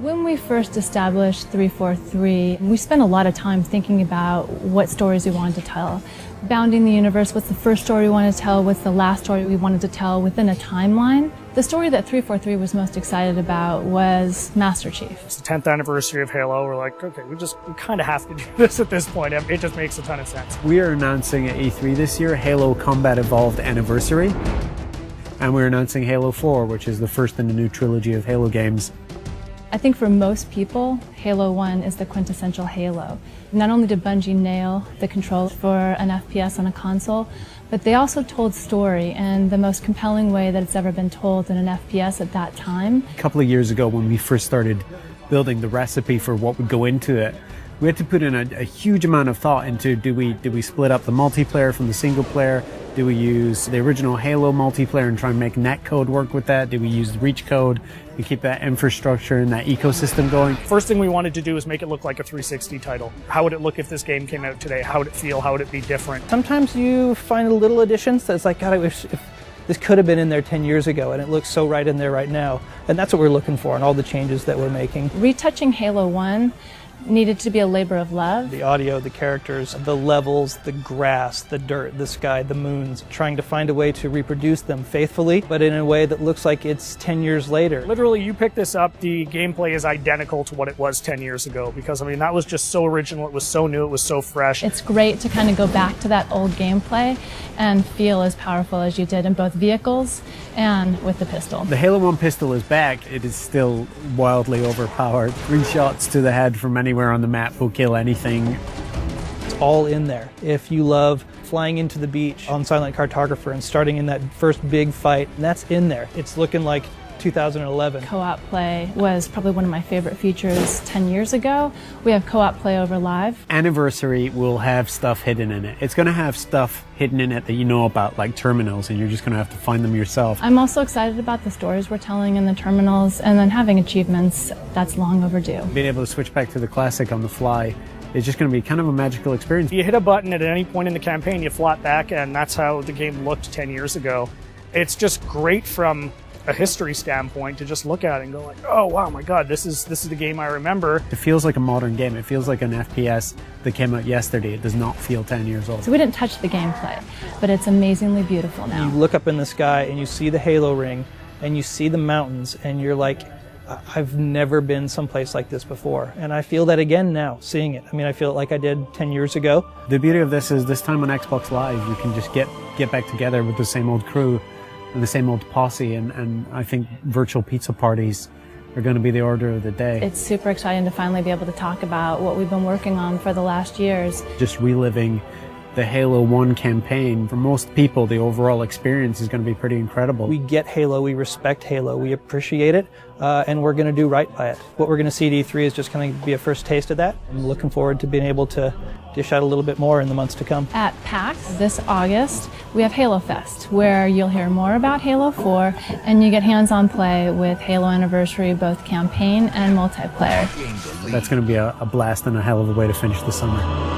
When we first established 343, we spent a lot of time thinking about what stories we wanted to tell. Bounding the universe, what's the first story we wanted to tell, what's the last story we wanted to tell within a timeline. The story that 343 was most excited about was Master Chief. It's the 10th anniversary of Halo. We're like, okay, we kind of have to do this at this point. It just makes a ton of sense. We are announcing at E3 this year Halo Combat Evolved Anniversary. And we're announcing Halo 4, which is the first in the new trilogy of Halo games. I think for most people, Halo 1 is the quintessential Halo. Not only did Bungie nail the controls for an FPS on a console, but they also told story in the most compelling way that it's ever been told in an FPS at that time. A couple of years ago, when we first started building the recipe for what would go into it, we had to put in a huge amount of thought into do we split up the multiplayer from the single player? Do we use the original Halo multiplayer and try and make netcode work with that? Do we use Reach code to keep that infrastructure and that ecosystem going? First thing we wanted to do is make it look like a 360 title. How would it look if this game came out today? How would it feel? How would it be different? Sometimes you find little additions that's like, God, I wish if this could have been in there 10 years ago, and it looks so right in there right now. And that's what we're looking for in all the changes that we're making. Retouching Halo 1 needed to be a labor of love. The audio, the characters, the levels, the grass, the dirt, the sky, the moons, trying to find a way to reproduce them faithfully, but in a way that looks like it's 10 years later. Literally, you pick this up, the gameplay is identical to what it was 10 years ago, because, I mean, that was just so original, it was so new, it was so fresh. It's great to kind of go back to that old gameplay and feel as powerful as you did in both vehicles and with the pistol. The Halo 1 pistol is back. It is still wildly overpowered. 3 shots to the head from anywhere on the map will kill anything. It's all in there. If you love flying into the beach on Silent Cartographer and starting in that first big fight, that's in there. It's looking like 2011. Co-op play was probably one of my favorite features 10 years ago. We have co-op play over live. Anniversary will have stuff hidden in it. It's going to have stuff hidden in it that you know about, like terminals, and you're just going to have to find them yourself. I'm also excited about the stories we're telling in the terminals, and then having achievements. That's long overdue. Being able to switch back to the classic on the fly is just going to be kind of a magical experience. You hit a button at any point in the campaign, you flop back, and that's how the game looked 10 years ago. It's just great from a history standpoint to just look at it and go like, oh wow, my god, this is the game I remember. It feels like a modern game. It feels like an FPS that came out yesterday. It does not feel 10 years old. So we didn't touch the gameplay, but it's amazingly beautiful now. You look up in the sky and you see the Halo ring and you see the mountains and you're like, I've never been someplace like this before. And I feel that again now, seeing it. I mean, I feel it like I did 10 years ago. The beauty of this is this time on Xbox Live, you can just get back together with the same old crew and the same old posse, and I think virtual pizza parties are going to be the order of the day. It's super exciting to finally be able to talk about what we've been working on for the last years. Just reliving the Halo 1 campaign. For most people, the overall experience is going to be pretty incredible. We get Halo, we respect Halo, we appreciate it, and we're going to do right by it. What we're going to see at E3 is just going to be a first taste of that. I'm looking forward to being able to dish out a little bit more in the months to come. At PAX this August, we have Halo Fest, where you'll hear more about Halo 4, and you get hands-on play with Halo Anniversary, both campaign and multiplayer. That's going to be a blast and a hell of a way to finish the summer.